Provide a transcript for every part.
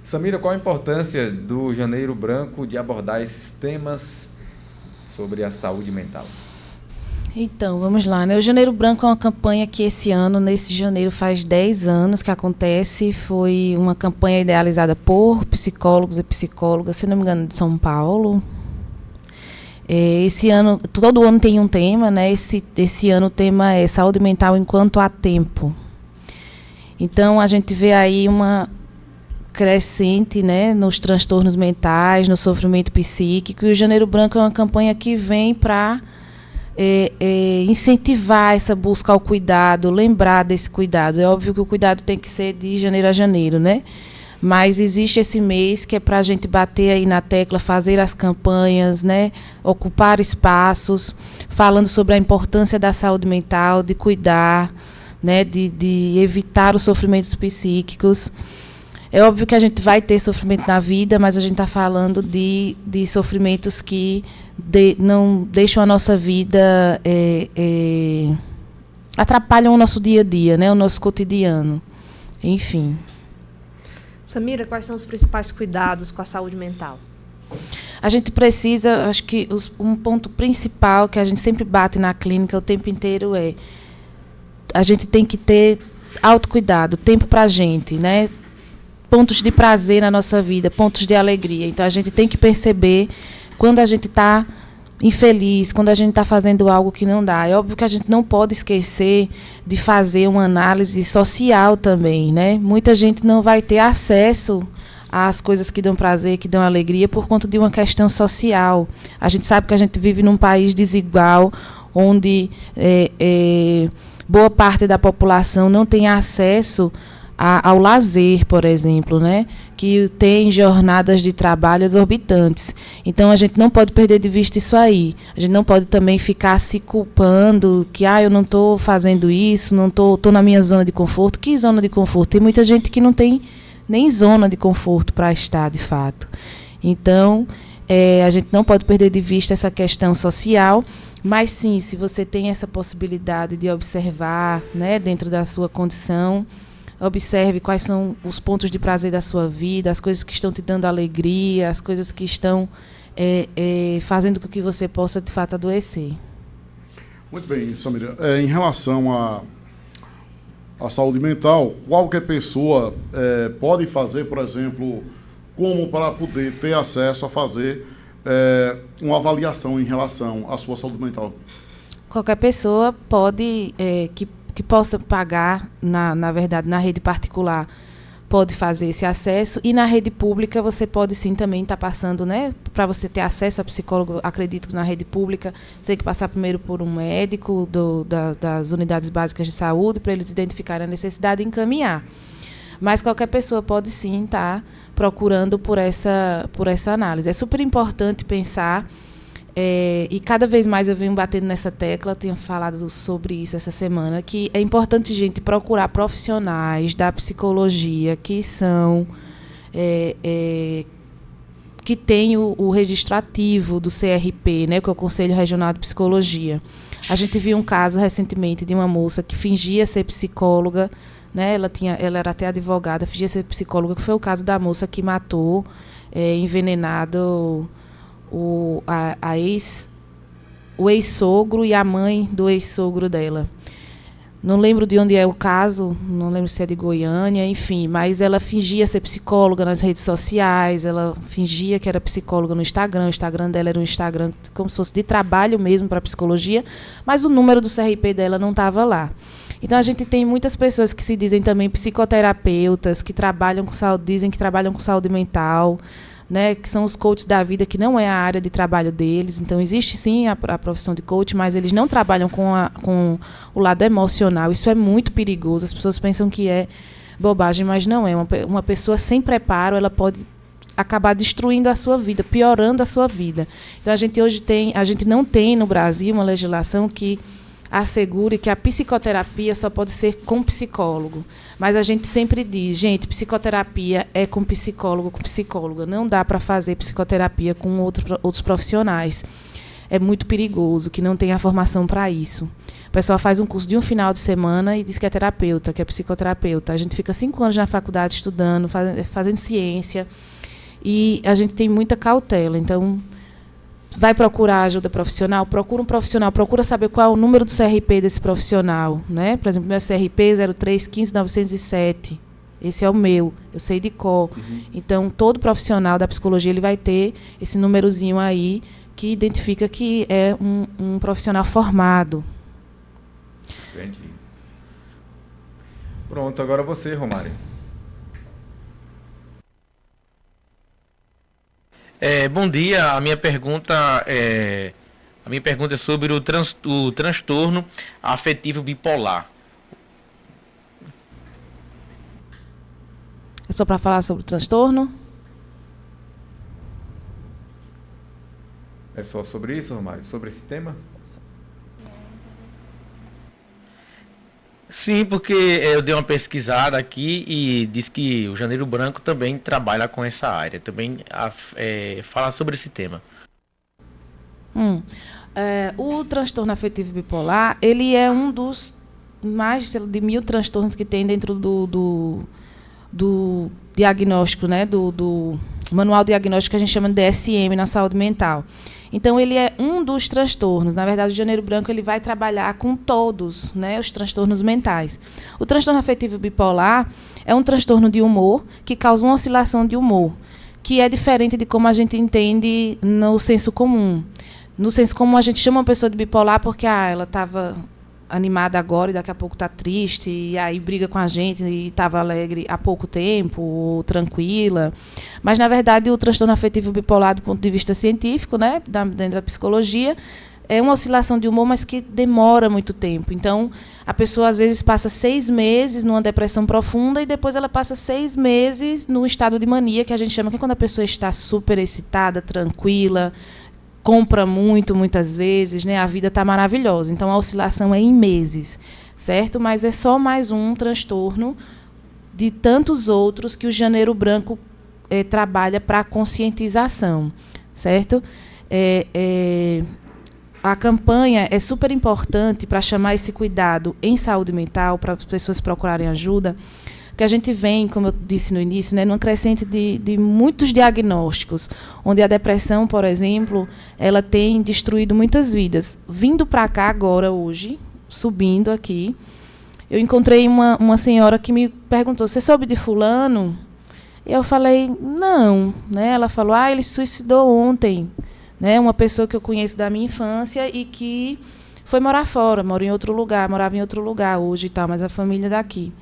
Samira, qual a importância do Janeiro Branco de abordar esses temas sobre a saúde mental? Então, vamos lá, né? O Janeiro Branco é uma campanha que esse ano, nesse janeiro, faz 10 anos que acontece. Foi uma campanha idealizada por psicólogos e psicólogas, se não me engano, de São Paulo. Esse ano, todo ano tem um tema, né? Esse ano o tema é saúde mental enquanto há tempo. Então, a gente vê aí uma crescente, né, nos transtornos mentais, no sofrimento psíquico. E o Janeiro Branco é uma campanha que vem para incentivar essa busca ao cuidado, lembrar desse cuidado. É óbvio que o cuidado tem que ser de janeiro a janeiro, né? Mas existe esse mês que é para a gente bater aí na tecla, fazer as campanhas, né? Ocupar espaços, falando sobre a importância da saúde mental, de cuidar, né? De evitar os sofrimentos psíquicos. É óbvio que a gente vai ter sofrimento na vida, mas a gente está falando de sofrimentos que não deixam a nossa vida, atrapalham o nosso dia a dia, né, o nosso cotidiano. Enfim. Samira, quais são os principais cuidados com a saúde mental? A gente precisa, acho que um ponto principal que a gente sempre bate na clínica o tempo inteiro a gente tem que ter autocuidado, tempo para a gente, né? Pontos de prazer na nossa vida, pontos de alegria. Então, a gente tem que perceber quando a gente está infeliz, quando a gente está fazendo algo que não dá. É óbvio que a gente não pode esquecer de fazer uma análise social também, né? Muita gente não vai ter acesso às coisas que dão prazer, que dão alegria, por conta de uma questão social. A gente sabe que a gente vive num país desigual, onde boa parte da população não tem acesso ao lazer, por exemplo, né? Que tem jornadas de trabalho exorbitantes. Então, a gente não pode perder de vista isso aí. A gente não pode também ficar se culpando que eu não estou fazendo isso, não estou na minha zona de conforto. Que zona de conforto? Tem muita gente que não tem nem zona de conforto para estar, de fato. Então, a gente não pode perder de vista essa questão social, mas sim, se você tem essa possibilidade de observar, né, dentro da sua condição, observe quais são os pontos de prazer da sua vida, as coisas que estão te dando alegria, as coisas que estão fazendo com que você possa, de fato, adoecer. Muito bem, Samira. Em relação à saúde mental, qualquer pessoa pode fazer, por exemplo, como para poder ter acesso a fazer uma avaliação em relação à sua saúde mental? Qualquer pessoa pode, que possa pagar, na verdade, na rede particular, pode fazer esse acesso, e na rede pública você pode sim também estar passando, né, para você ter acesso a psicólogo. Acredito que na rede pública você tem que passar primeiro por um médico das unidades básicas de saúde, para eles identificarem a necessidade e encaminhar. Mas qualquer pessoa pode sim estar procurando por essa análise. É super importante pensar, e cada vez mais eu venho batendo nessa tecla, eu tenho falado sobre isso essa semana, que é importante a gente procurar profissionais da psicologia que são que tem o registro ativo do CRP, né, que é o Conselho Regional de Psicologia. A gente viu um caso recentemente de uma moça que fingia ser psicóloga, né, ela era até advogada, fingia ser psicóloga, que foi o caso da moça que matou, envenenado o ex-sogro e a mãe do ex-sogro dela. Não lembro de onde é o caso, não lembro se é de Goiânia, enfim, mas ela fingia ser psicóloga nas redes sociais, ela fingia que era psicóloga no Instagram, o Instagram dela era um Instagram como se fosse de trabalho mesmo para psicologia, mas o número do CRP dela não estava lá. Então, a gente tem muitas pessoas que se dizem também psicoterapeutas, que trabalham com saúde, dizem que trabalham com saúde mental, né, que são os coaches da vida, que não é a área de trabalho deles. Então, existe sim a profissão de coach, mas eles não trabalham com o lado emocional. Isso é muito perigoso. As pessoas pensam que é bobagem, mas não é. Uma pessoa sem preparo, ela pode acabar destruindo a sua vida, piorando a sua vida. Então, a gente não tem no Brasil uma legislação que assegure que a psicoterapia só pode ser com psicólogo. Mas a gente sempre diz, gente, psicoterapia é com psicólogo, com psicóloga. Não dá para fazer psicoterapia com outros profissionais. É muito perigoso, que não tem a formação para isso. pessoal faz um curso de um final de semana e diz que é terapeuta, que é psicoterapeuta. A gente fica 5 anos na faculdade estudando, fazendo ciência, e a gente tem muita cautela. Então, vai procurar ajuda profissional, procura um profissional, procura saber qual é o número do CRP desse profissional, né? Por exemplo, meu CRP 0315-907. Esse é o meu, eu sei de cor. Então, todo profissional da psicologia ele vai ter esse númerozinho aí que identifica que é um profissional formado. Entendi. Pronto, agora você, Romário. Bom dia, a minha pergunta é sobre o transtorno afetivo bipolar. É só para falar sobre o transtorno? É só sobre isso, Romário? Sobre esse tema? Sim, porque eu dei uma pesquisada aqui e diz que o Janeiro Branco também trabalha com essa área, também fala sobre esse tema. O transtorno afetivo bipolar, ele é um dos mais de 1.000 transtornos que tem dentro do diagnóstico, né, do manual diagnóstico que a gente chama de DSM na saúde mental. Então, ele é um dos transtornos. Na verdade, o Janeiro Branco ele vai trabalhar com todos, né, os transtornos mentais. O transtorno afetivo bipolar é um transtorno de humor que causa uma oscilação de humor, que é diferente de como a gente entende no senso comum. No senso comum, a gente chama uma pessoa de bipolar porque ela estava animada agora e daqui a pouco está triste, e aí briga com a gente e estava alegre há pouco tempo, ou tranquila. Mas, na verdade, o transtorno afetivo bipolar, do ponto de vista científico, né, dentro da psicologia, é uma oscilação de humor, mas que demora muito tempo. Então, a pessoa, às vezes, passa 6 meses numa depressão profunda e depois ela passa 6 meses no estado de mania, que a gente chama que é quando a pessoa está super excitada, tranquila, compra muito, muitas vezes, né? A vida está maravilhosa. Então, a oscilação é em meses, certo? Mas é só mais um transtorno de tantos outros que o Janeiro Branco trabalha para a conscientização, certo? A campanha é super importante para chamar esse cuidado em saúde mental, para as pessoas procurarem ajuda, porque a gente vem, como eu disse no início, né, numa crescente de muitos diagnósticos, onde a depressão, por exemplo, ela tem destruído muitas vidas. Vindo para cá agora, hoje, subindo aqui, eu encontrei uma senhora que me perguntou, você soube de fulano? Eu falei, não. Né? Ela falou, ele se suicidou ontem. Né? Uma pessoa que eu conheço da minha infância e que foi morar fora, morava em outro lugar hoje e tal, mas a família é daqui.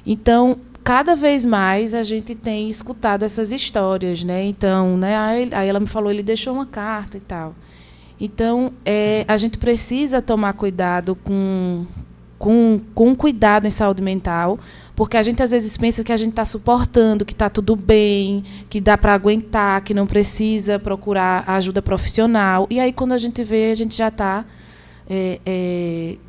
Então, cada vez mais a gente tem escutado essas histórias, né? Então, né? Aí ela me falou, ele deixou uma carta e tal. Então, a gente precisa tomar cuidado com cuidado em saúde mental, porque a gente às vezes pensa que a gente está suportando, que está tudo bem, que dá para aguentar, que não precisa procurar ajuda profissional. E aí, quando a gente vê, a gente já está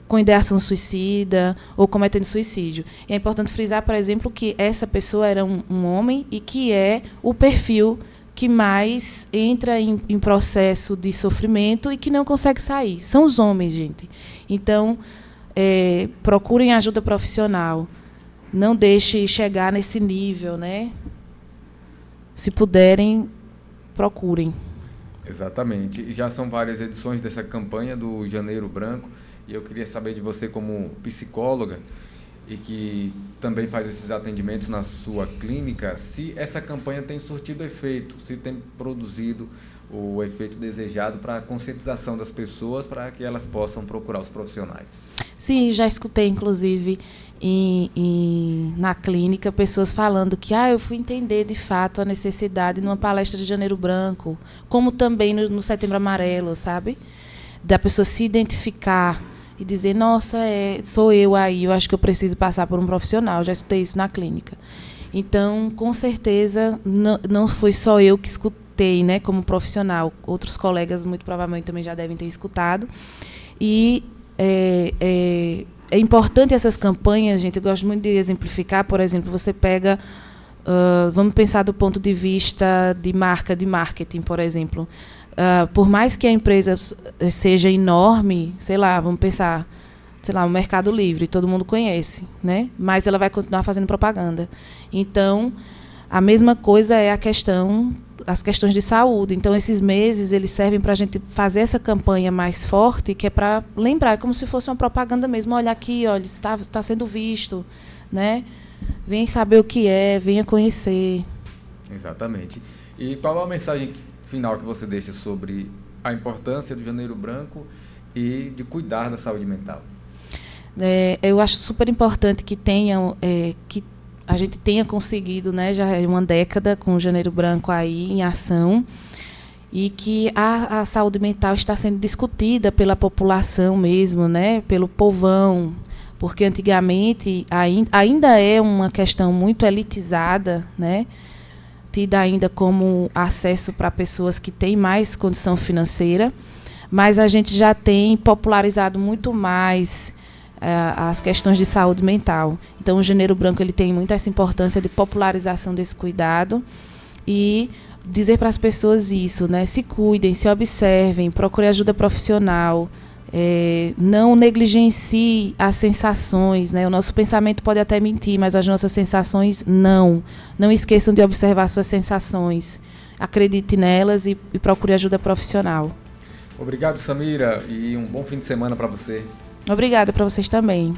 com ideação suicida ou cometendo suicídio. E é importante frisar, por exemplo, que essa pessoa era um homem e que é o perfil que mais entra em processo de sofrimento e que não consegue sair. São os homens, gente. Então, procurem ajuda profissional. Não deixe chegar nesse nível, né? Se puderem, procurem. Exatamente. Já são várias edições dessa campanha do Janeiro Branco e eu queria saber de você, como psicóloga e que também faz esses atendimentos na sua clínica, se essa campanha tem surtido efeito, se tem produzido o efeito desejado para a conscientização das pessoas, para que elas possam procurar os profissionais. Sim, já escutei, inclusive, na clínica, pessoas falando que eu fui entender, de fato, a necessidade numa palestra de Janeiro Branco, como também no Setembro Amarelo, sabe? Da pessoa se identificar e dizer, nossa, sou eu aí, eu acho que eu preciso passar por um profissional. Já escutei isso na clínica. Então, com certeza, não foi só eu que escutei, né, como profissional. Outros colegas, muito provavelmente, também já devem ter escutado. E é importante essas campanhas, gente. Eu gosto muito de exemplificar. Por exemplo, você pega... vamos pensar do ponto de vista de marca, de marketing, por exemplo. Por mais que a empresa seja enorme, sei lá, vamos pensar sei lá, o Mercado Livre, todo mundo conhece, né? Mas ela vai continuar fazendo propaganda. Então, a mesma coisa é as questões de saúde. Então, esses meses, eles servem para a gente fazer essa campanha mais forte, que é para lembrar, é como se fosse uma propaganda mesmo. Olha aqui, olha, está sendo visto, né? Venha saber o que é, venha conhecer. Exatamente. E qual a mensagem final que você deixa sobre a importância do Janeiro Branco e de cuidar da saúde mental? Eu acho super importante que que a gente tenha conseguido, né, já é uma década com o Janeiro Branco aí em ação, e que a saúde mental está sendo discutida pela população mesmo, né, pelo povão, porque antigamente ainda é uma questão muito elitizada, né, tida ainda como acesso para pessoas que têm mais condição financeira, mas a gente já tem popularizado muito mais as questões de saúde mental. Então, o Janeiro Branco ele tem muito essa importância de popularização desse cuidado e dizer para as pessoas isso, né? Se cuidem, se observem, procurem ajuda profissional, não negligencie as sensações, né? O nosso pensamento pode até mentir, mas as nossas sensações não. Não esqueçam de observar suas sensações. Acredite nelas e procure ajuda profissional. Obrigado, Samira, e um bom fim de semana para você. Obrigada para vocês também.